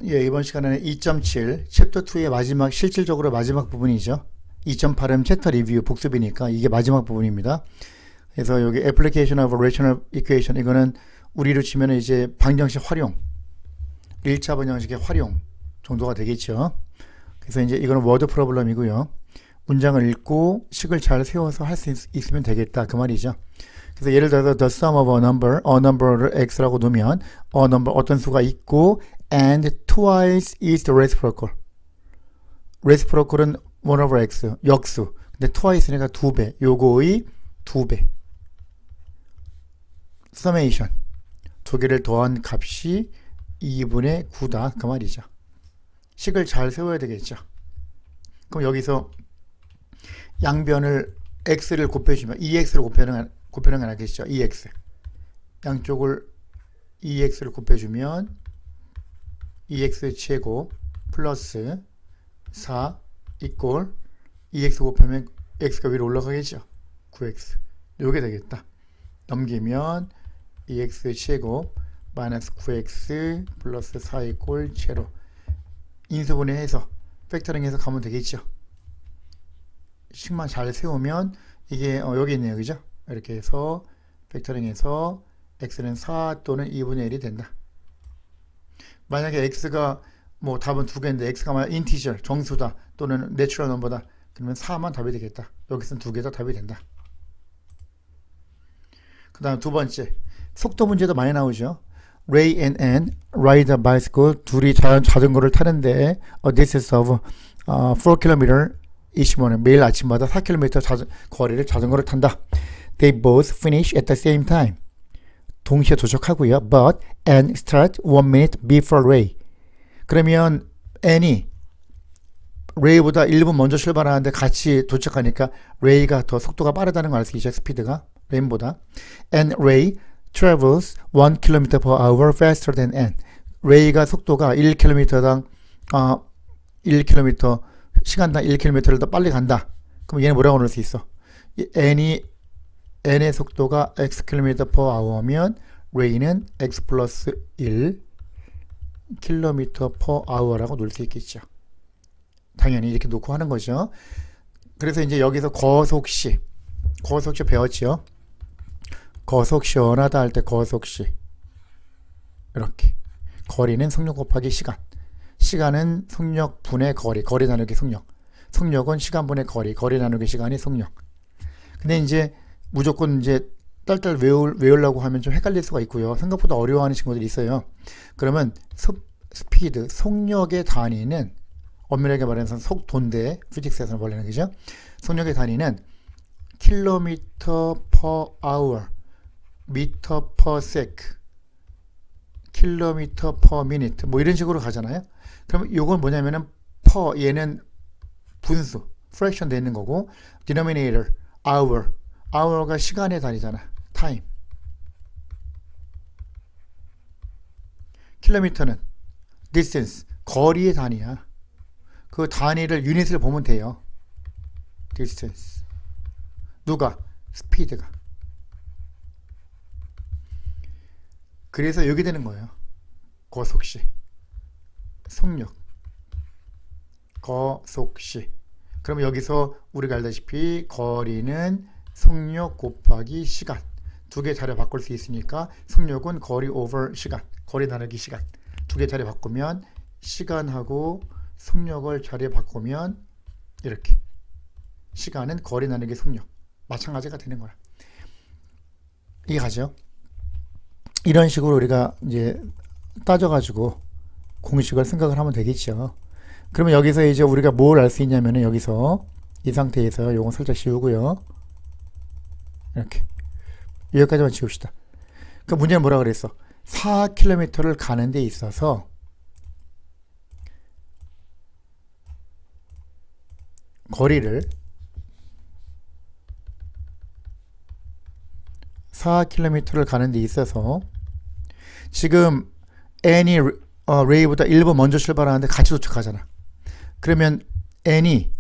예, 이번 시간에는 2.7 챕터 2의 마지막 실질적으로 마지막 부분이죠. 2.8은 챕터 리뷰 복습이니까 이게 마지막 부분입니다. 그래서 여기 application of rational equation 이거는 우리로 치면 이제 방정식 활용 1차 방정식의 활용 정도가 되겠죠. 그래서 이제 이거는 워드 프로블럼이고요. 문장을 읽고 식을 잘 세워서 할 수 있으면 되겠다 그 말이죠. 그래서 예를 들어서 the sum of a number를 x라고 놓으면 a number 어떤 수가 있고 and twice is the reciprocal. reciprocal은 1 over x 역수. 근데 twice니까 2배. 요거의 2배. summation. 두 개를 더한 값이 2분의 9다 그 말이죠. 식을 잘 세워야 되겠죠. 그럼 여기서 양변을 x를 곱해주면 2x를 곱하는 게 아니겠죠. 2x 양쪽을 2x를 곱해주면 2x 제곱 플러스 4 이꼴 2x 곱하면 x가 위로 올라가겠죠. 9x 요게 되겠다. 넘기면 2x 제곱 마이너스 9x 플러스 4 이꼴 제로 인수분해해서 팩터링해서 가면 되겠죠. 식만 잘 세우면 이게 여기 있네요. 그죠? 이렇게 해서 팩터링해서 x는 4 또는 2분의 1이 된다. 만약에 x가 뭐 답은 두 개인데 x가 만약 인티저 정수다 또는 내추럴 넘버다 그러면 4만 답이 되겠다. 여기서는 두 개 다 답이 된다. 그 다음 두 번째 속도 문제도 많이 나오죠. Ray and Ann ride a bicycle. 둘이 자전거를 타는데 a distance of 4km each morning. 매일 아침마다 4km 거리를 자전거를 탄다. They both finish at the same time. 동시에 도착하고요. But Ann start 1 minute before Ray. 그러면 Ann이 Ray보다 1분 먼저 출발하는데 같이 도착하니까 Ray가 더 속도가 빠르다는 걸 알 수 있죠. 스피드가 Ann보다. And Ray travels 1 km per hour faster than Ann. Ray가 속도가 1km당 1km 시간당 1km를 더 빨리 간다. 그럼 얘는 뭐라고 넣을 수 있어? N의 속도가 x km per hour면 Ray는 x 플러스 1 km per hour라고 놓을 수 있겠죠. 당연히 이렇게 놓고 하는 거죠. 그래서 이제 여기서 거속시 배웠죠. 거속 시원하다 할 때 거속시 이렇게 거리는 속력 곱하기 시간 시간은 속력 분의 거리 나누기 속력은 시간 분의 거리 나누기 시간이 속력. 근데 이제 무조건 이제 딸딸 외우려고 하면 좀 헷갈릴 수가 있고요. 생각보다 어려워하는 친구들이 있어요. 그러면 스피드 속력의 단위는 엄밀하게 말해서 속도인데 피직스에서는 원래는 그죠? 속력의 단위는 킬로미터 per hour 미터 per sec, 킬로미터 per minute 뭐 이런 식으로 가잖아요. 그러면 이건 뭐냐면은 per 얘는 분수, fraction 돼 있는 거고 denominator, hour가 시간의 단위잖아. time. 킬로미터는 distance, 거리의 단위야. 그 단위를 유닛을 보면 돼요. distance. 누가? 스피드가. 그래서 여기 되는 거예요. 거속시. 속력. 거속시. 그럼 여기서 우리가 알다시피 거리는 속력 곱하기 시간. 두 개 자리 바꿀 수 있으니까 속력은 거리 over 시간. 거리 나누기 시간. 두 개 자리 바꾸면 시간하고 속력을 자리 바꾸면 이렇게. 시간은 거리 나누기 속력. 마찬가지가 되는 거야. 이게 가죠. 이런 식으로 우리가 이제 따져가지고 공식을 생각을 하면 되겠죠. 그러면 여기서 이제 우리가 뭘 알 수 있냐면은 여기서 이 상태에서 요건 살짝 지우고요. 이렇게 여기까지만 지웁시다. 그 문제는 뭐라 그랬어? 4km를 가는 데 있어서 거리를 4km를 가는 데 있어서 지금 N이 Ray보다 1분 먼저 출발하는데 같이 도착하잖아. 그러면 N이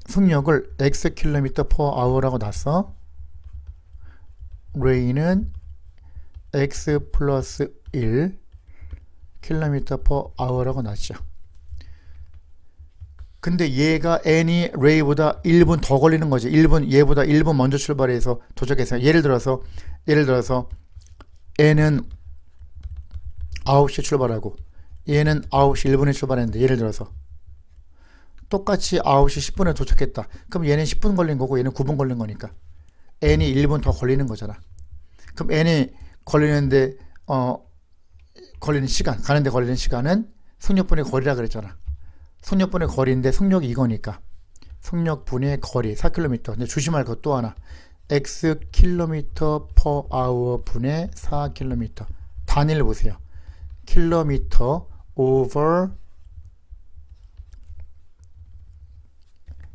속력을 x km per hour라고 놨어. Ray는 x 플러스 1 킬로미터 per hour라고 나왔죠. 근데 얘가 n이 레이보다 1분 더 걸리는 거지. 1분, 얘보다 1분 먼저 출발해서 도착해서 예를 들어서 n은 9시에 출발하고 얘는 9시 1분에 출발했는데 예를 들어서 똑같이 9시 10분에 도착했다. 그럼 얘는 10분 걸린 거고 얘는 9분 걸린 거니까 n이 1분 더 걸리는 거잖아. 그럼 n이 걸리는데 걸리는 시간, 가는데 걸리는 시간은 속력분의 거리라 그랬잖아. 속력분의 거리인데 속력이 이거니까 속력분의 거리 4km. 근데 조심할 것 또 하나. x 킬로미터 per hour 분의 4km. 단위를 보세요. 킬로미터 over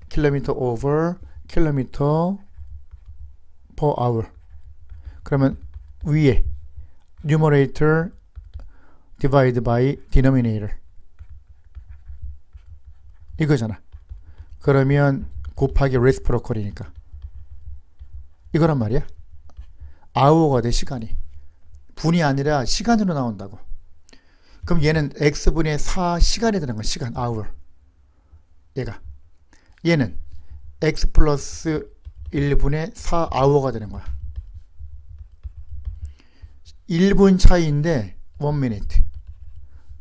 킬로미터 per hour. 그러면 위에 numerator divide by denominator 이거잖아. 그러면 곱하기 reciprocal이니까 이거란 말이야. hour가 돼. 시간이 분이 아니라 시간으로 나온다고. 그럼 얘는 x분의 4 시간이 되는 거야. 시간 hour. 얘는 x 플러스 1분의 4 hour가 되는 거야. 1분 차이인데 1 minute.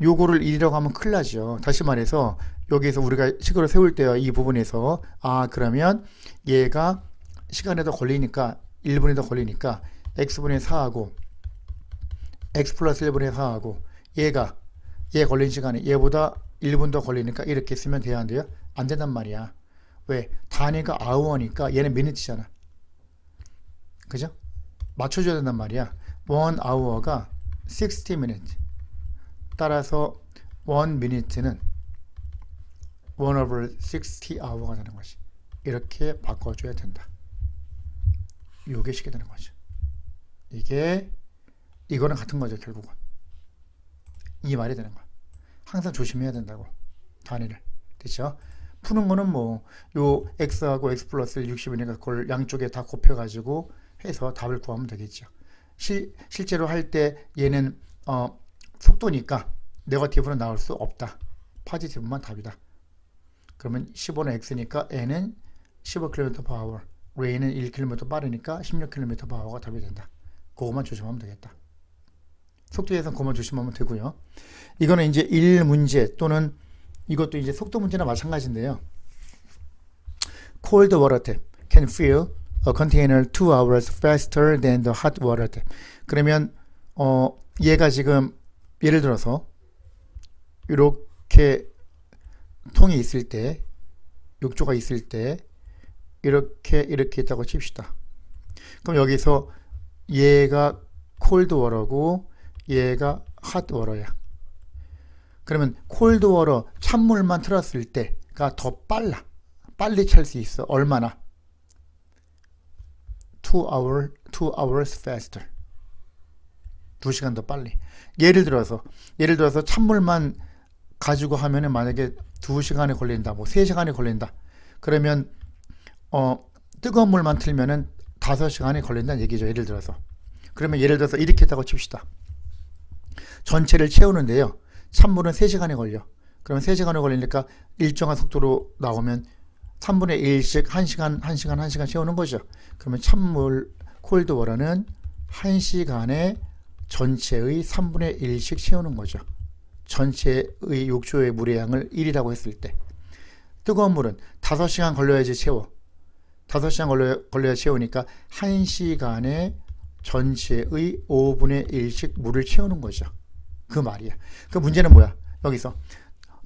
요거를 1이라고 하면 큰일 나죠. 다시 말해서 여기서 우리가 식으로 세울 때요, 이 부분에서 그러면 얘가 시간에 더 걸리니까 1분에 더 걸리니까 x분의 4하고 x 플러스 1분의 4하고 얘 걸린 시간이 얘보다 1분 더 걸리니까 이렇게 쓰면 돼야 안 돼요? 안 된단 말이야. 왜? 단위가 hour니까 얘는 미니트잖아. 그죠? 맞춰줘야 된단 말이야. 1 hour가 60 minutes. 따라서 1 minute는 1 over 60 hour가 되는 것이. 이렇게 바꿔줘야 된다. 요게 식이 되는 거죠. 이거는 같은 거죠, 결국은. 이 말이 되는 거야. 항상 조심해야 된다고. 단위를. 됐죠? 푸는 거는 요 x하고 x 플러스 60이니까 그걸 양쪽에 다 곱해가지고 해서 답을 구하면 되겠죠. 실제로 할 때 얘는 속도니까 네거티브는 나올 수 없다. 포지티브만 답이다. 그러면 15는 x니까 n은 15km/h, 레이는 1km 빠르니까 16km/h가 답이 된다. 그것만 조심하면 되겠다. 속도에선 그것만 조심하면 되고요. 이거는 이제 1문제 또는 이것도 이제 속도 문제나 마찬가지인데요. Cold water tap can fill a container 2 hours faster than the hot water tap. 그러면 얘가 지금 예를 들어서 이렇게 통이 있을 때, 욕조가 있을 때 이렇게 있다고 칩시다. 그럼 여기서 얘가 콜드 워러고 얘가 핫 워러야. 그러면 콜드 워러 찬물만 틀었을 때가 더 빨리 찰 수 있어. 얼마나? 2 hours faster. 2시간 더 빨리. 예를 들어서 찬물만 가지고 하면은 만약에 2시간이 걸린다, 3시간이 걸린다. 그러면 뜨거운 물만 틀면은 5시간이 걸린다는 얘기죠. 예를 들어서. 그러면 예를 들어서 이렇게 했다고 칩시다. 전체를 채우는데요. 찬물은 3시간이 걸려. 그러면 3시간이 걸리니까 일정한 속도로 나오면 3분의 1씩 1시간 채우는 거죠. 그러면 찬물 콜드 워러는 1시간에 전체의 3분의 1씩 채우는 거죠. 전체의 욕조의 물의 양을 1이라고 했을 때. 뜨거운 물은 5시간 걸려야지 채워. 5시간 걸려야 채우니까 1시간에 전체의 5분의 1씩 물을 채우는 거죠. 그 말이야. 그 문제는 뭐야? 여기서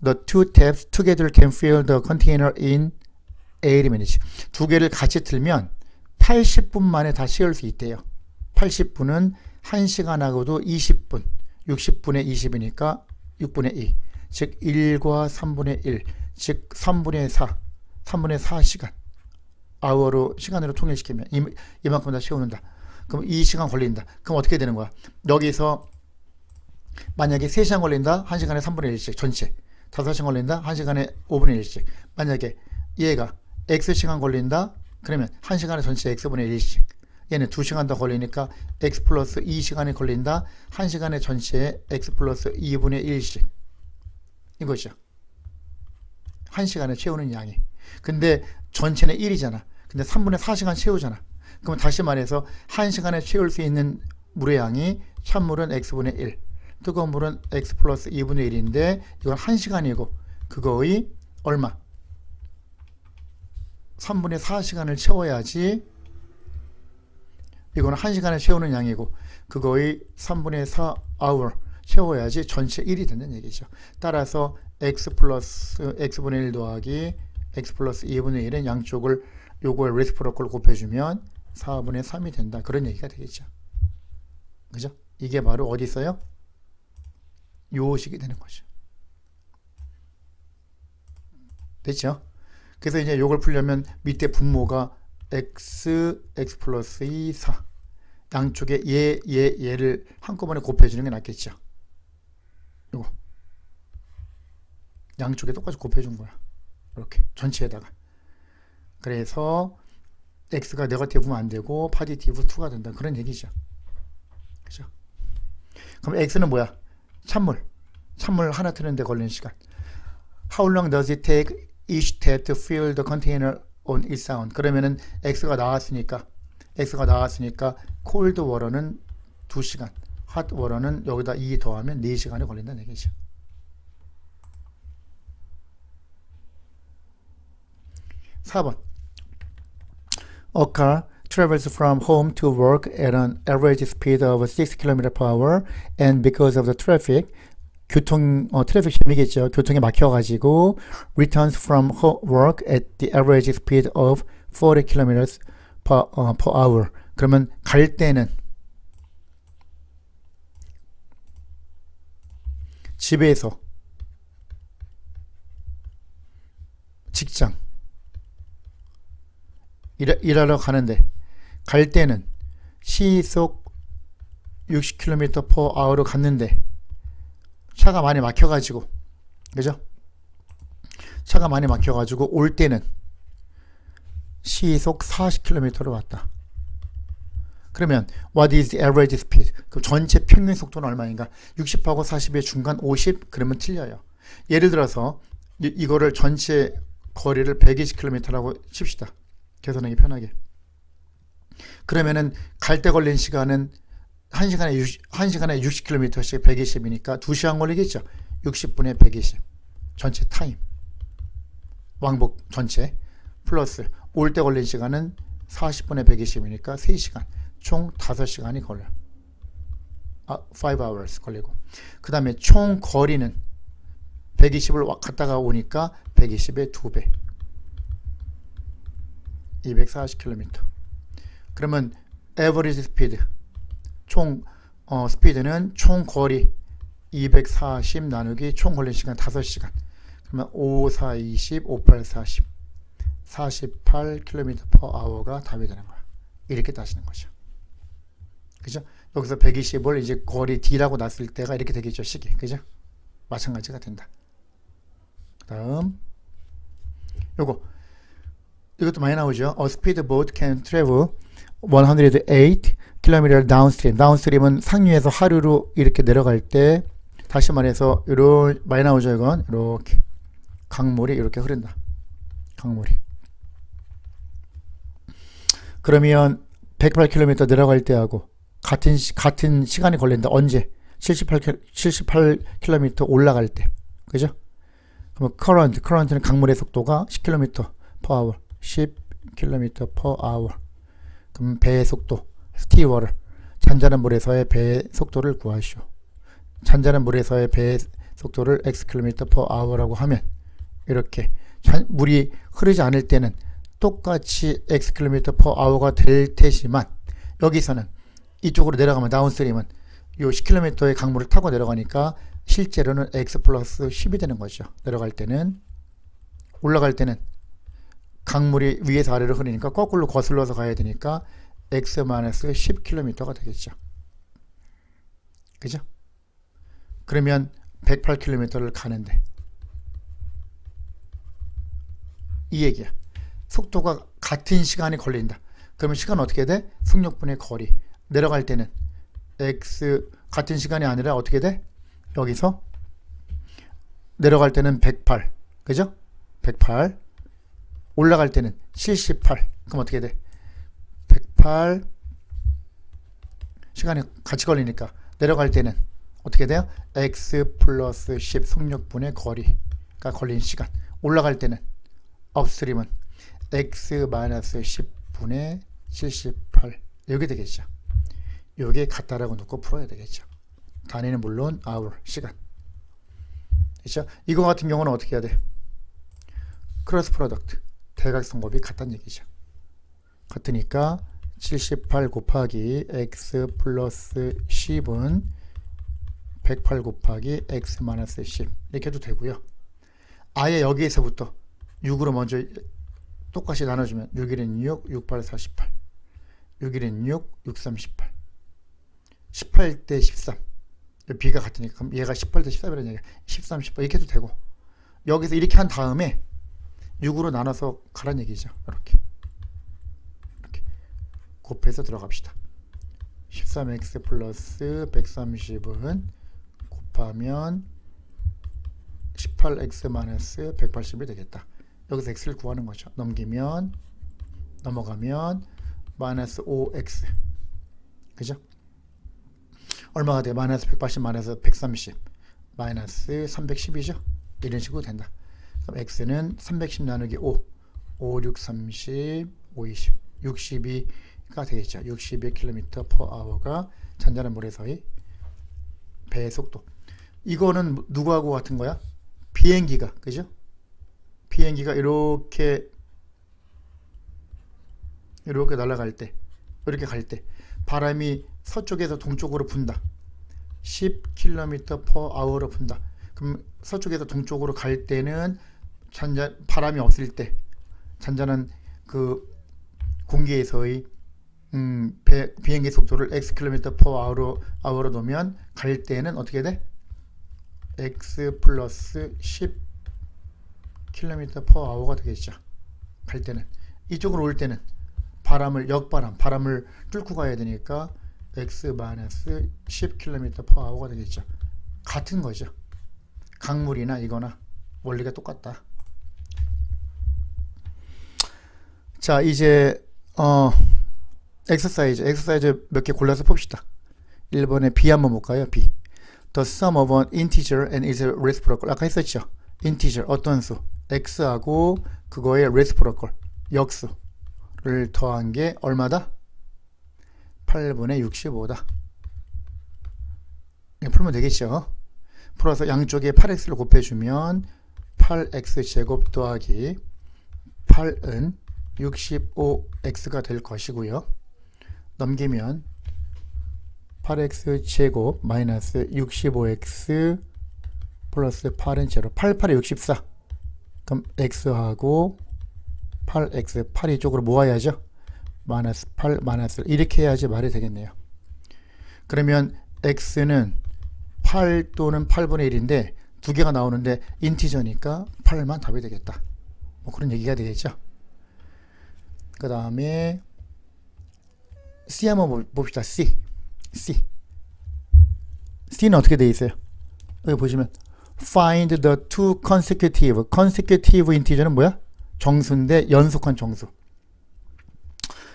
The two taps together can fill the container in 80 minutes. 두 개를 같이 틀면 80분 만에 다 채울 수 있대요. 80분은 1시간하고도 20분, 60분의 20이니까 6분의 2, 즉 1과 3분의 1, 즉 3분의 4시간. hour로 시간으로 통일시키면 이만큼 다 채우는다. 그럼 2시간 걸린다. 그럼 어떻게 되는 거야? 여기서 만약에 3시간 걸린다, 1시간에 3분의 1씩 전체. 5시간 걸린다, 1시간에 5분의 1씩. 만약에 얘가 X시간 걸린다, 그러면 1시간에 전체 X분의 1씩. 얘는 2시간 더 걸리니까 x 플러스 2시간이 걸린다. 1시간의 전체에 x 플러스 2분의 1씩. 이거죠. 1시간에 채우는 양이. 근데 전체는 1이잖아. 근데 3분의 4시간 채우잖아. 그럼 다시 말해서 1시간에 채울 수 있는 물의 양이 찬물은 x분의 1, 뜨거운 물은 x 플러스 2분의 1인데 이건 1시간이고 그거의 얼마? 3분의 4시간을 채워야지. 이거는 1시간에 채우는 양이고 그거의 3분의 4 hour 채워야지 전체 1이 된다는 얘기죠. 따라서 x 플러스 x분의 1 더하기 x 플러스 2분의 1은 양쪽을 요거의 레시프로컬 곱해주면 4분의 3이 된다. 그런 얘기가 되겠죠. 그죠? 이게 바로 어디 있어요? 요식이 되는 거죠. 됐죠? 그래서 이제 요걸 풀려면 밑에 분모가 x 플러스 2, 4 양쪽에 얘를 한꺼번에 곱해주는 게 낫겠죠. 요거 양쪽에 똑같이 곱해준 거야. 이렇게 전체에다가. 그래서 x가 네거티브면 안 되고 파지티브 2가 된다. 그런 얘기죠. 그죠? 그럼 x는 뭐야? 찬물 하나 트는데 걸리는 시간. How long does it take each step to fill the container on its own? 그러면은 x가 나왔으니까 cold water는 2시간, hot water는 여기다 2 더하면 4시간이 걸린다는 얘기죠. 4번. A car travels from home to work at an average speed of 6 km per hour and because of the traffic 트래픽 심이겠죠. 교통에 막혀가지고 returns from work at the average speed of 40 km per hour. 그러면 갈 때는 집에서 직장 일하러 가는데 갈 때는 시속 60km per hour로 갔는데 차가 많이 막혀가지고, 그죠? 차가 많이 막혀가지고 올 때는 시속 40km로 왔다. 그러면 what is the average speed? 그럼 전체 평균 속도는 얼마인가? 60하고 40의 중간 50? 그러면 틀려요. 예를 들어서 이거를 전체 거리를 120km라고 칩시다. 계산하기 편하게. 그러면은 갈 때 걸린 시간은 1시간에 60km씩 120이니까 2시간 걸리겠죠. 60분의 120 전체 타임 왕복 전체 플러스 올 때 걸린 시간은 40분의 120이니까 3시간 총 5시간이 걸려요. 5 hours 걸리고 그 다음에 총 거리는 120을 갔다가 오니까 120의 2배 240km. 그러면 average speed 총 스피드는 총 거리 240 나누기 총 걸린 시간 5시간. 그러면 5, 4, 20, 5, 8, 40 48km per hour가 답이 되는 거야. 이렇게 따지는 거죠. 그죠? 여기서 120을 이제 거리 D라고 놨을 때가 이렇게 되겠죠. 식이. 그죠? 마찬가지가 된다. 그 다음 이것도 많이 나오죠. A speedboat can travel 108 km downstream. 다운스트림은 상류에서 하류로 이렇게 내려갈 때 다시 말해서 이런 많이 나오죠. 이건 이렇게 강물이 이렇게 흐른다. 강물이. 그러면 108km 내려갈 때하고 같은 시간이 걸린다. 언제? 78km 올라갈 때. 그죠? 그럼 current는 강물의 속도가 10km per hour. 10km per hour. 그럼 배의 속도 스티워를 잔잔한 물에서의 배의 속도를 구하시오. 잔잔한 물에서의 배의 속도를 x km per hour라고 하면 이렇게 물이 흐르지 않을 때는 똑같이 x km per hour가 될 테지만 여기서는 이쪽으로 내려가면 다운스트림은 이 10km의 강물을 타고 내려가니까 실제로는 x 플러스 10이 되는 거죠. 내려갈 때는. 올라갈 때는 강물이 위에서 아래로 흐르니까 거꾸로 거슬러서 가야 되니까 x-10km가 되겠죠. 그죠? 그러면 108km를 가는데 이 얘기야. 속도가 같은 시간이 걸린다. 그러면 시간은 어떻게 돼? 속력분의 거리. 내려갈 때는 x 같은 시간이 아니라 어떻게 돼? 여기서 내려갈 때는 108. 그죠? 108. 올라갈 때는 78. 그럼 어떻게 돼? 108 시간이 같이 걸리니까 내려갈 때는 어떻게 돼요? x 플러스 10 속력분의 거리가 걸린 시간. 올라갈 때는 업스트림은 x 마이너스 10분의 78 이렇게 되겠죠. 이게 같다라고 놓고 풀어야 되겠죠. 단위는 물론 hour 시간. 그렇죠? 이거 같은 경우는 어떻게 해야 돼? 크로스 프로덕트 대각선곱이 같다는 얘기죠. 같으니까 78 곱하기 x 플러스 10은 108 곱하기 x 마이너스 10 이렇게 해도 되고요. 아예 여기에서부터 6으로 먼저 똑같이 나눠주면 6일은 6, 6, 8, 48 6일은 6, 6, 3, 18 18대 13 b가 같으니까 그럼 얘가 18대 13이라는 얘기야. 13, 18 이렇게 해도 되고 여기서 이렇게 한 다음에 6으로 나눠서 가란 얘기죠. 이렇게 곱해서 들어갑시다. 13x 플러스 130은 곱하면 18x 마이너스 180이 되겠다. 여기서 x를 구하는 거죠. 넘어가면 마이너스 5x 그죠? 얼마가 돼? 마이너스 180 마이너스 130 마이너스 310이죠? 이런 식으로 된다. 그럼 x는 310 나누기 5 5, 6, 30 5, 20 62가 되겠죠. 62km/h가 잔잔한 물에서의 배의 속도. 이거는 누구하고 같은 거야? 비행기가 그죠? 비행기가 이렇게 날아갈 때 이렇게 갈 때 바람이 서쪽에서 동쪽으로 분다. 10km/h로 분다. 그럼 서쪽에서 동쪽으로 갈 때는 바람이 없을 때 잔잔한 그 공기에서의 비행기 속도를 x km/h로 놓으면 갈 때는 어떻게 돼? x 플러스 10km/h가 되겠죠. 갈 때는 이쪽으로 올 때는 바람을 뚫고 가야 되니까 x 마이너스 10km/h가 되겠죠. 같은 거죠. 강물이나 이거나 원리가 똑같다. 자, 이제 엑서사이즈 몇 개 골라서 봅시다. 1번에 B 한번 볼까요? B. The sum of an integer and its reciprocal. 아까 했었죠. integer 어떤 수 x하고 그거의 reciprocal 역수를 더한 게 얼마다? 8분의 65다. 풀면 되겠죠. 풀어서 양쪽에 8x를 곱해주면 8x 제곱 더하기 8은 65x가 될 것이고요. 넘기면 8x 제곱 마이너스 65x 플러스 8은 제로 8, 8에 64 그럼 x하고 8x 8 이쪽으로 모아야죠. 마이너스 8 마이너스 이렇게 해야지 말이 되겠네요. 그러면 x는 8 또는 8분의 1인데 두 개가 나오는데 인티저니까 8만 답이 되겠다. 뭐 그런 얘기가 되겠죠. 그 다음에 C 한번 봅시다. C는 어떻게 되어 있어요? 여기 보시면 find the two consecutive integer는 뭐야? 정수인데 연속한 정수.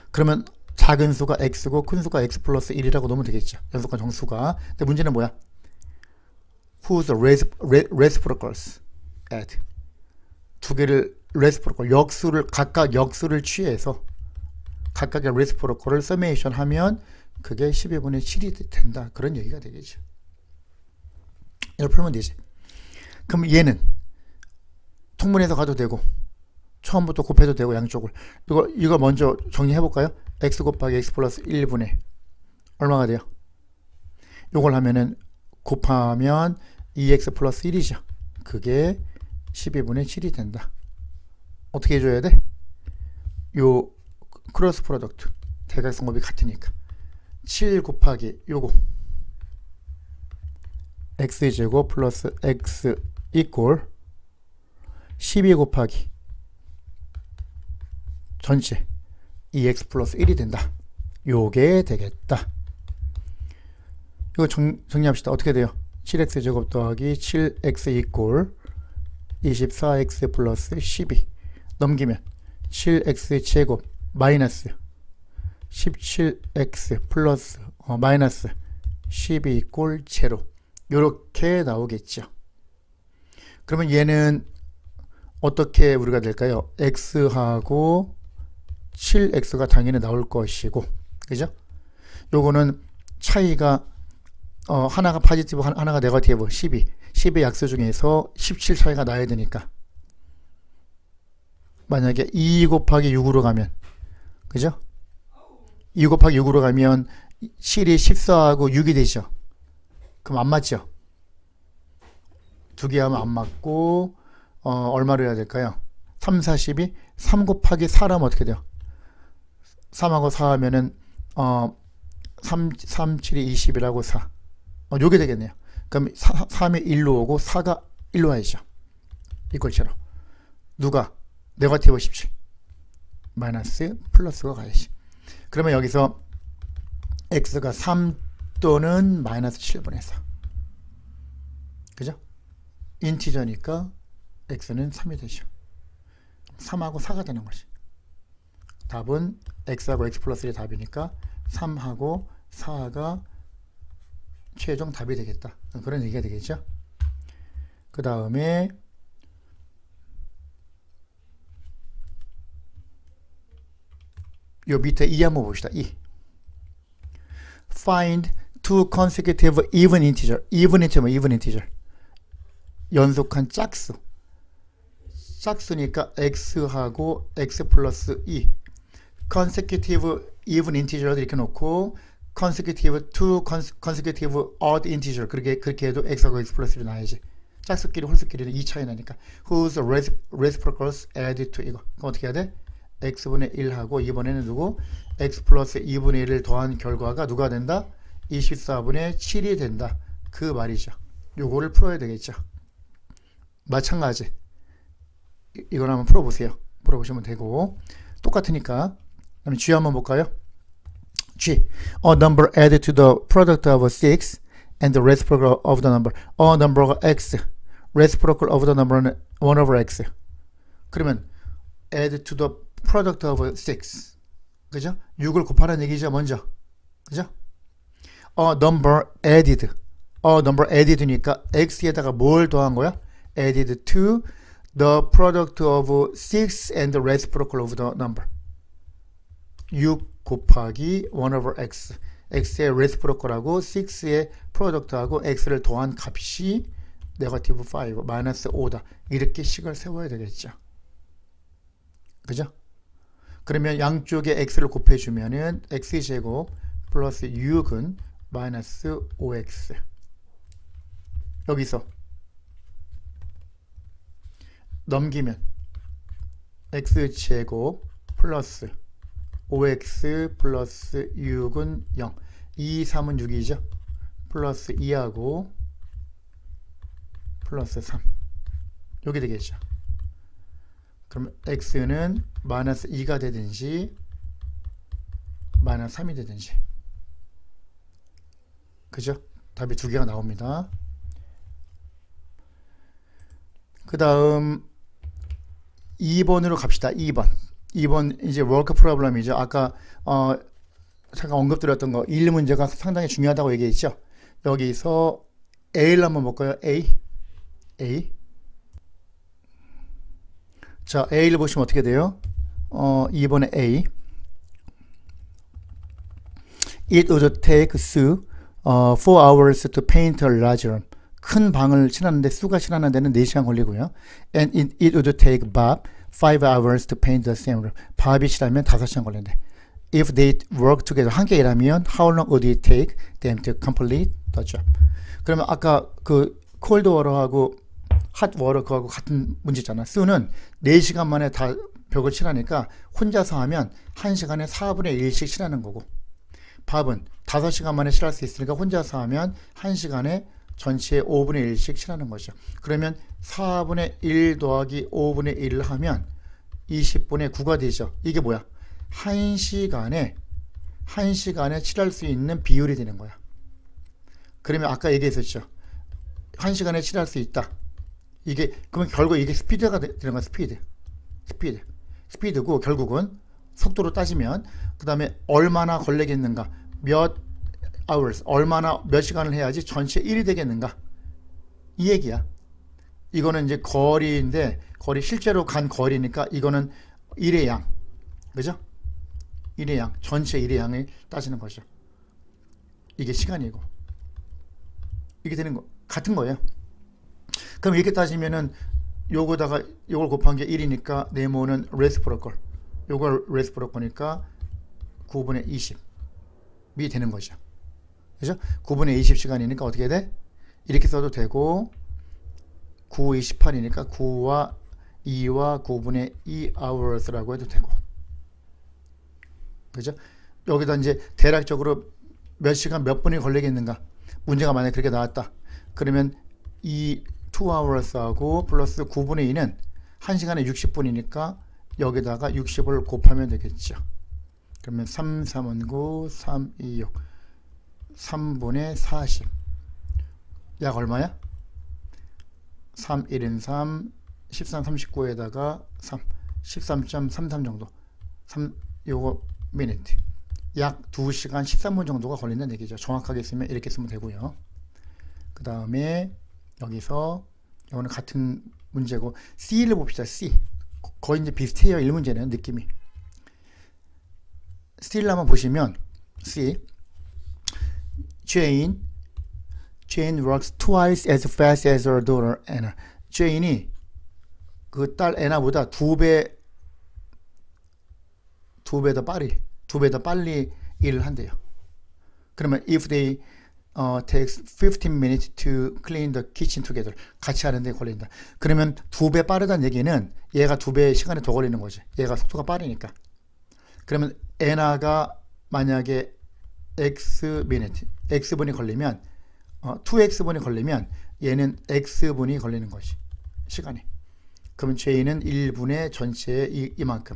그러면 작은 수가 x고 큰 수가 x 플러스 1이라고 놓으면 되겠죠. 연속한 정수가. 근데 문제는 뭐야? whose reciprocals add. 두 개를 reciprocal 각각 역수를 취해서 각각의 reciprocal을 summation 하면 그게 12분의 7이 된다. 그런 얘기가 되겠죠. 이렇게 풀면 되지. 그럼 얘는 통분해서 가도 되고 처음부터 곱해도 되고 양쪽을 이거 먼저 정리해 볼까요? x 곱하기 x 플러스 1분의 얼마가 돼요? 이걸 하면은 곱하면 2x 플러스 1이죠. 그게 12분의 7이 된다. 어떻게 해줘야 돼? 요 크로스 프로덕트 대각선곱이 같으니까 7 곱하기 요거 x제곱 플러스 x 이꼴 12 곱하기 전체 2x 플러스 1이 된다. 요게 되겠다. 이거 정리합시다. 어떻게 돼요? 7x 제곱 더하기 7x 이꼴 24x 플러스 12 넘기면 7x 제곱 마이너스 17x 플러스 마이너스 12 이꼴 제로 요렇게 나오겠죠. 그러면 얘는 어떻게 우리가 될까요? x하고 7x가 당연히 나올 것이고, 그죠? 요거는 차이가 하나가 포지티브 하나가 네거티브 12의 약수 중에서 17 차이가 나야 되니까 만약에 2 곱하기 6으로 가면, 그죠? 2 곱하기 6으로 가면 7이 14하고 6이 되죠. 그럼 안 맞죠? 두 개 하면 안 맞고 얼마로 해야 될까요? 3, 4, 12 3 곱하기 4라면 어떻게 돼요? 3하고 4 하면은 3, 7이 20이라고 4 요게 되겠네요. 그럼 3이 1로 오고 4가 1로 와야죠. 이꼴처럼 누가? 네거티브 17 마이너스 플러스가 가야지. 그러면 여기서 x가 3 또는 마이너스 7분의 4, 그죠? 인티저니까 x는 3이 되죠. 3하고 4가 되는 거지. 답은 x하고 x 플러스 1이 답이니까 3하고 4가 최종 답이 되겠다. 그런 얘기가 되겠죠. 그 다음에 요 밑에 2 한번 봅시다. 2. Find two consecutive even integer. even integer. 연속한 짝수. 짝수니까 x하고 x 플러스 2. consecutive even integer 이렇게 놓고 consecutive two consecutive odd integer 그렇게 해도 x하고 x 플러스 1이 나야지. 짝수끼리 홀수끼리는 2 차이 나니까 whose reciprocals add to 이거. 그럼 어떻게 해야 돼? x분의 1하고 이번에는 누구? x 플러스 2분의 1을 더한 결과가 누가 된다? 24분의 7이 된다. 그 말이죠. 요거를 풀어야 되겠죠. 마찬가지. 이걸 한번 풀어보세요. 풀어보시면 되고 똑같으니까. 그럼 G 한번 볼까요? G. A number added to the product of 6 and the reciprocal of the number. A number x. reciprocal of the number 1 over x. 그러면 add to the product of 6. 그죠? 6을 곱하라는 얘기죠, 먼저. 그죠? A number added. A number added니까 x에다가 뭘 더한 거야? added to the product of 6 and the reciprocal of the number. 6 곱하기 1 over x. x의 reciprocal하고 6의 product하고 x를 더한 값이 negative 5, 마이너스 5다. 이렇게 식을 세워야 되겠죠. 그죠? 그러면 양쪽에 x를 곱해주면은 x제곱 플러스 6은 마이너스 5x. 여기서 넘기면 x제곱 플러스 5x 플러스 6은 0. 2, 3은 6이죠. 플러스 2하고 플러스 3. 여기 되겠죠. 그럼 x는 마이너스 2가 되든지 마이너스 3이 되든지. 그죠? 답이 두 개가 나옵니다. 그 다음 2번으로 갑시다. 2번 이제 워크 프로블럼이죠. 아까 잠깐 언급드렸던 거 1 문제가 상당히 중요하다고 얘기했죠. 여기서 A를 한번 볼까요? A. 자, A를 보시면 어떻게 돼요? 2번에 A. It would take Sue 4 hours to paint a large room. 큰 방을 칠하는데 수가 칠하는 데는 4시간 걸리고요. And it would take Bob 5 hours to paint the same room. 밥이 칠하면 5시간 걸린대. If they work together, 함께 일하면 how long would it take them to complete the job? 그러면 아까 그 cold water하고 hot water하고 같은 문제잖아. 수는 4시간 만에 다 벽을 칠하니까 혼자서 하면 1시간에 4분의 1씩 칠하는 거고, 밥은 5시간 만에 칠할 수 있으니까 혼자서 하면 1시간에 전체의 5분의 1씩 칠하는 거죠. 그러면 4분의 1 더하기 5분의 1을 하면 20분의 9가 되죠. 이게 뭐야? 1시간에 칠할 수 있는 비율이 되는 거야. 그러면 아까 얘기했었죠. 1시간에 칠할 수 있다. 그러면 결국 이게 스피드가 되는 거야. 스피드고 결국은 속도로 따지면 그 다음에 얼마나 걸리겠는가, 몇 hours, 몇 시간을 해야지 전체 1이 되겠는가, 이 얘기야. 이거는 이제 거리인데, 실제로 간 거리니까 이거는 1의 양, 그죠? 1의 양, 전체 1의 양을 따지는 거죠. 이게 시간이고, 이게 되는 거 같은 거예요. 그럼 이렇게 따지면은 요거다가 요걸 곱한 게 1이니까 네모는 레시프로컬, 요걸 레시프로컬이니까 9분의 20이 되는 거죠. 그죠? 9분의 20시간이니까 어떻게 돼? 이렇게 써도 되고, 9, 28이니까 9와 2와 9분의 2 hours라고 해도 되고. 그죠? 여기다 이제 대략적으로 몇 시간 몇 분이 걸리겠는가? 문제가 만약에 그렇게 나왔다. 그러면 이 2 hours하고 플러스 9분의 2는 1시간에 60분이니까 여기다가 60을 곱하면 되겠죠. 그러면 3, 3은 9, 3, 2, 6. 3분의 40. 약 얼마야? 3, 1은 3, 13, 39에다가 3, 13.33 정도. 요거 미니트. 약 2시간 13분 정도가 걸린다는 얘기죠. 정확하게 쓰면 이렇게 쓰면 되고요. 그 다음에 여기서 이거는 같은 문제고, C를 봅시다. C. 거의 이제 비슷해요. 1문제는 느낌이. C를 한번 보시면 C. Jane works twice as fast as her daughter Anna. Jane이 그 딸 애나보다 두 배 더 빨리 일을 한대요. 그러면 if they takes 15 minutes to clean the kitchen together, 같이 하는데 걸린다. 그러면 2배 빠르다는 얘기는 얘가 2배 시간이 더 걸리는 거지. 얘가 속도가 빠르니까. 그러면 애나가 만약에 x분이 걸리면 2x분이 걸리면 얘는 x분이 걸리는 거지, 시간이. 그러면 J는 1분의 전체에 이만큼,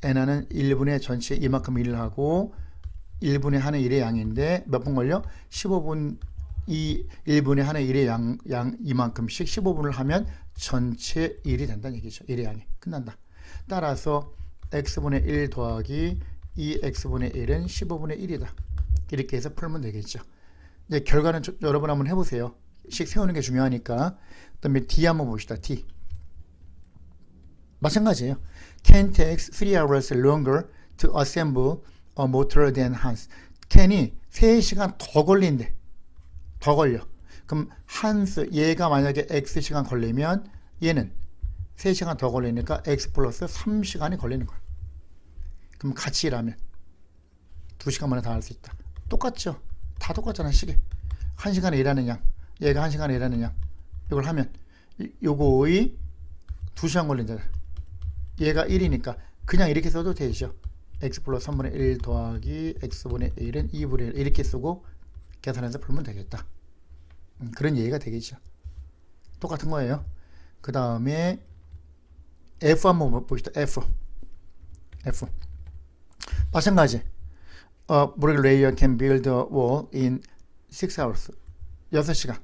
애나는 1분의 전체에 이만큼 일을 하고 1분의 한의 1의 양인데 몇 분 걸려? 15분. 1분의 한의 1의 양 이만큼씩 15분을 하면 전체 1이 된다는 얘기죠. 1의 양이 끝난다. 따라서 x분의 1 더하기 2x분의 1은 15분의 1이다. 이렇게 해서 풀면 되겠죠. 이제 결과는 여러분 한번 해보세요. 식 세우는 게 중요하니까. 그 다음에 D 한번 봅시다. D. 마찬가지예요. Ken takes 3 hours longer to assemble a motor than Hans. 켄이 3시간 더 걸린대. 더 걸려. 그럼 한스, 얘가 만약에 X시간 걸리면 얘는 3시간 더 걸리니까 X 플러스 3시간이 걸리는 거야. 그럼 같이 일하면 2시간 만에 다 할 수 있다. 똑같죠? 다 똑같잖아, 시계. 1시간에 일하는 양, 얘가 1시간에 일하는 양. 이걸 하면 요거의 2시간 걸린다. 얘가 1이니까 그냥 이렇게 써도 되죠. x 플러스 3분의 1 더하기 x분의 1은 2분의 1 이렇게 쓰고 계산해서 풀면 되겠다. 그런 얘기가 되겠죠. 똑같은 거예요. 그 다음에 F 한번 봅시다. F. 마찬가지. A bricklayer can build a wall in 6 hours. 6시간.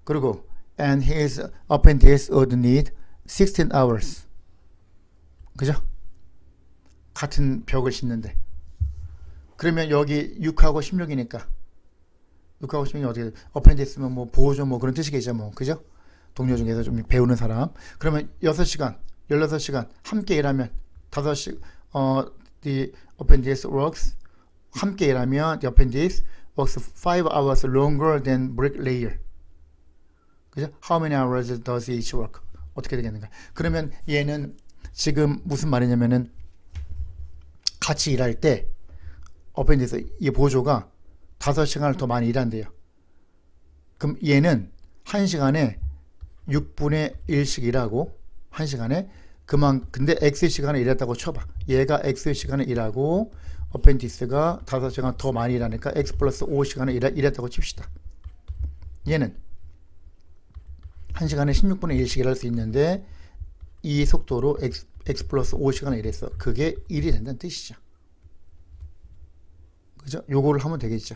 그리고 and his apprentice would need 16 hours. 그죠? 같은 벽을 싣는데. 그러면 여기 6하고 16이니까 6하고 16이 어떻게 돼? 어펜디스면 뭐 보호조 뭐 그런 뜻이겠죠. 뭐. 그죠? 동료 중에서 좀 배우는 사람. 그러면 6시간, 16시간 함께 일하면 5시 the appendix works, 함께 일하면 the appendix works 5 hours longer than bricklayer. 그죠? How many hours does each work? 어떻게 되겠는가? 그러면 얘는 지금 무슨 말이냐면은 같이 일할 때 appendix, 이 보조가 5시간을 더 많이 일한대요. 그럼 얘는 1시간에 6분의 1씩 일하고 1시간에 근데 X시간을 일했다고 쳐봐. 얘가 X시간을 일하고 어펜디스가 5시간 더 많이 일하니까 X 플러스 5시간을 일했다고 칩시다. 얘는 1시간에 16분의 1씩 일할 수 있는데 이 속도로 x 플러스 5시간을 일했어. 그게 1이 된다는 뜻이죠. 그죠? 요거를 하면 되겠죠.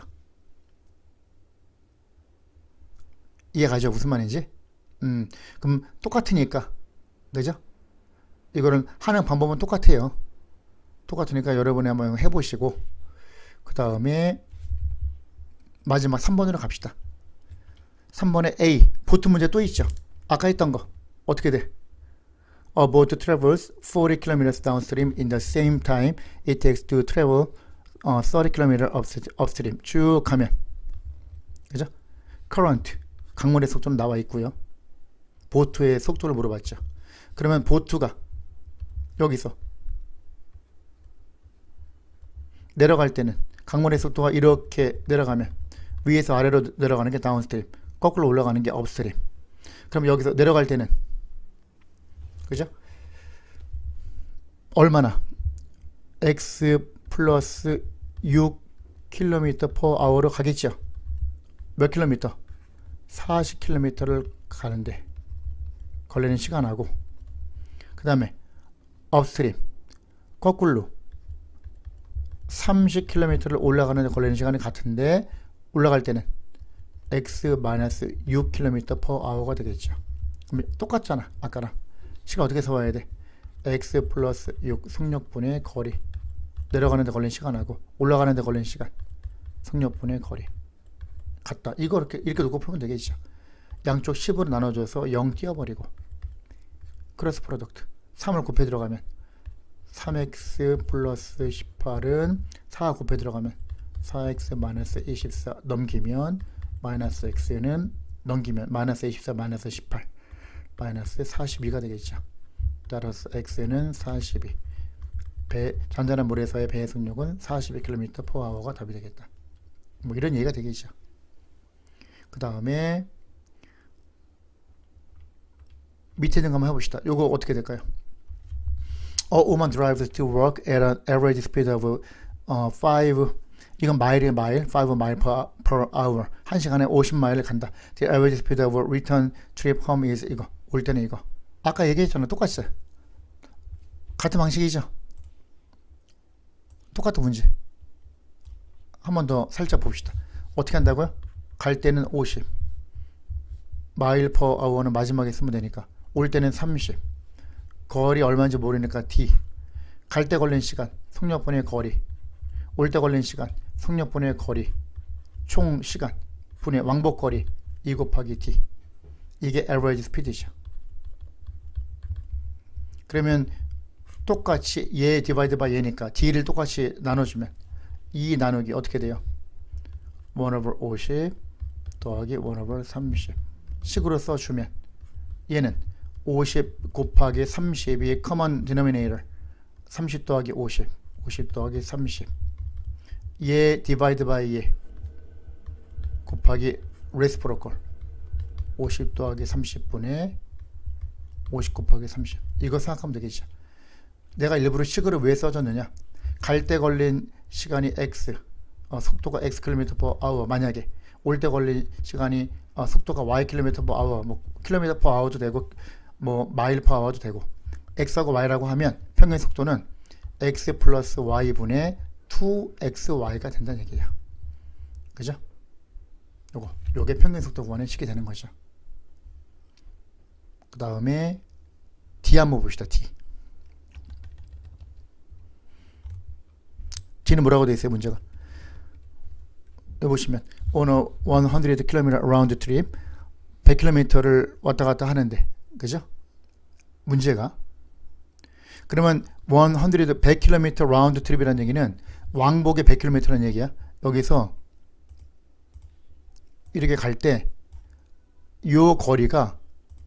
이해가죠? 무슨 말인지? 그럼 똑같으니까, 그죠? 이거는 하는 방법은 똑같아요. 똑같으니까 여러분이 한번 해보시고, 그 다음에 마지막 3번으로 갑시다. 3번에 A, 보트 문제 또 있죠. 아까 했던 거 어떻게 돼? A boat travels 40 km downstream in the same time it takes to travel 30 km upstream. 쭉 가면, 그죠? current, 강물의 속도는 나와 있고요. 보트의 속도를 물어봤죠. 그러면 보트가 여기서 내려갈 때는 강물의 속도가 이렇게 내려가면 위에서 아래로 내려가는 게 다운스트림, 거꾸로 올라가는 게 업스트림. 그럼 여기서 내려갈 때는, 그죠? 얼마나? x 플러스 6km per hour로 가겠죠. 몇 킬로미터? 40km를 가는데 걸리는 시간하고, 그 다음에 업스트림, 거꾸로 30km를 올라가는 데 걸리는 시간이 같은데 올라갈 때는 x-6km per hour가 되겠죠. 그럼 똑같잖아. 아까랑 시간 어떻게 써와야 돼? x 플러스 6 속력분의 거리, 내려가는 데 걸린 시간하고 올라가는 데 걸린 시간, 속력분의 거리 같다. 이거 이렇게 놓고 풀면 되겠죠. 양쪽 10으로 나눠줘서 0 띄워버리고 크로스 프로덕트 3을 곱해 들어가면 3x 플러스 18은 4 곱해 들어가면 4x 마이너스 24 넘기면 마이너스 x는 넘기면 마이너스 24 마이너스 18 마이너스 42가 되겠죠. 따라서 x는 42, 잔잔한 물에서의 배의 속력은 42km per hour가 답이 되겠다. 뭐 이런 얘기가 되겠죠. 그 다음에 밑에 있는 거 한번 해봅시다. 요거 어떻게 될까요? A woman drives to work at an average speed of 5, 이건 마일이에요. 마일, 5 mile per hour. 1시간에 50마일을 간다. The average speed of return trip home is 이거. 올 때는 이거. 아까 얘기했잖아. 똑같이. 같은 방식이죠. 똑같은 문제. 한 번 더 살짝 봅시다. 어떻게 한다고요? 갈 때는 50. 마일 per hour는 마지막에 쓰면 되니까. 올 때는 30. 거리 얼마인지 모르니까 d. 갈 때 걸린 시간, 속력분의 거리. 올 때 걸린 시간, 속력분의 거리. 총 시간 분의 왕복거리 2 곱하기 d. 이게 average speed이죠. 그러면 똑같이 얘 디바이드 바이 얘니까 d를 똑같이 나눠주면 2 나누기 어떻게 돼요? 1 over 50 더하기 1 over 30 식으로 써주면 얘는 50 곱하기 30이 common denominator, 30 더하기 50, 50 더하기 30, 얘 디바이드 바이 얘 곱하기 reciprocal 50 더하기 30분의 50 곱하기 30. 이거 생각하면 되겠죠. 내가 일부러 식으로 왜 써줬느냐? 갈 때 걸린 시간이 x, 속도가 x km per hour. 만약에 올 때 걸린 시간이 속도가 y km per hour, 뭐 km per hour도 되고 뭐 마일 per hour도 되고, x하고 y라고 하면 평균 속도는 x 플러스 y분의 2xy가 된다는 얘기예요. 그죠? 요게 평균 속도 구하는 식이 되는 거죠. 그 다음에 D 한번 봅시다. D는 뭐라고 되어 있어요? 문제가 여기 보시면 on a 100km round trip 100km를 왔다 갔다 하는데, 그죠? 문제가 그러면 100km round trip이라는 얘기는 왕복의 100km라는 얘기야. 여기서 이렇게 갈 때 요 거리가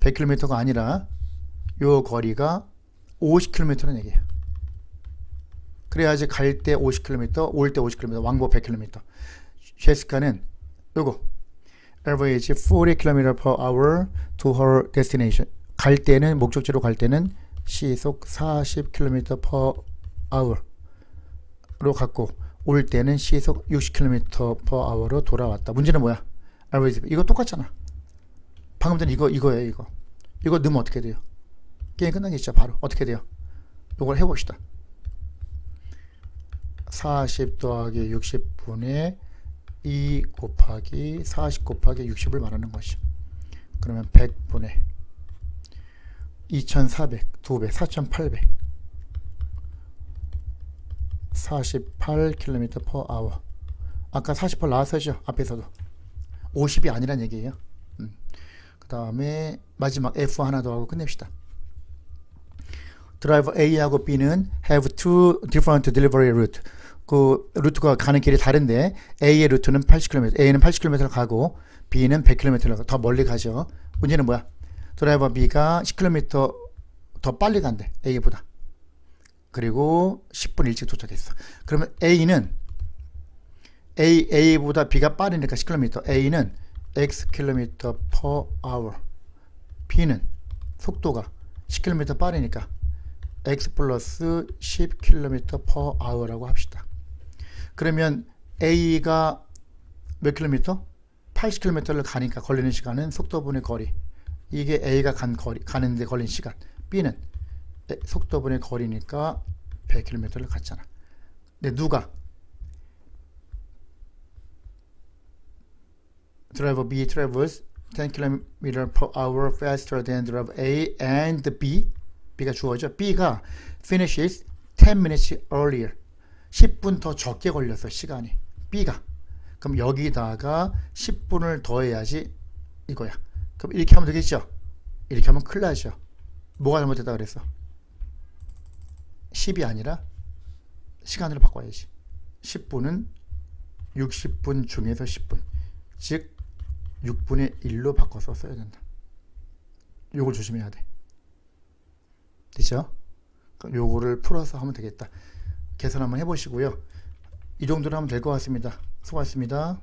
100km가 아니라 요 거리가 50km라는 얘기예요. 그래야지 갈 때 50km, 올 때 50km, 왕복 100km. 제시카는 요거 average 40km per hour to her destination. 갈 때는, 목적지로 갈 때는 시속 40km per hour로 갔고 올 때는 시속 60km per hour로 돌아왔다. 문제는 뭐야? average. 이거 똑같잖아. 방금 전에 이거예요. 이거 넣으면 어떻게 돼요? 게임 끝나겠죠. 바로 어떻게 돼요? 이걸 해봅시다. 40 더하기 60분의 2 곱하기 40 곱하기 60을 말하는 것이죠. 그러면 100분의 2400, 2배, 4800, 48km/h. 아까 48 나왔었죠? 앞에서도. 50이 아니란 얘기예요. 그 다음에 마지막 F 하나 더 하고 끝냅시다. 드라이버 A하고 B는 have two different delivery route. 그 루트가 가는 길이 다른데 A의 루트는 80km, A는 80km를 가고 B는 100km를 더 멀리 가죠. 문제는 뭐야? 드라이버 B가 10km 더 빨리 간대, A보다. 그리고 10분 일찍 도착했어. 그러면 A보다 B가 빠르니까 10km, A는 x km/h, B는 속도가 10km 빠르니까 x 플러스 10km/h라고 합시다. 그러면 A가 몇 킬로미터? 80km를 가니까 걸리는 시간은 속도분의 거리. 이게 A가 가는데 걸린 시간. B는 속도분의 거리니까 100km를 갔잖아. 근데 누가 driver B travels 10km/h faster than driver A and B. B가 주어져. B가 finishes 10 minutes earlier. 10분 더 적게 걸렸어, 시간이. B가. 그럼 여기다가 10분을 더해야지 이거야. 그럼 이렇게 하면 되겠죠? 이렇게 하면 큰일 나죠. 뭐가 잘못됐다 그랬어? 10이 아니라 시간으로 바꿔야지. 10분은 60분 중에서 10분. 즉 6분의 1로 바꿔서 써야 된다. 요걸 조심해야 돼. 됐죠? 요거를 풀어서 하면 되겠다. 계산 한번 해보시고요. 이 정도로 하면 될 것 같습니다. 수고하셨습니다.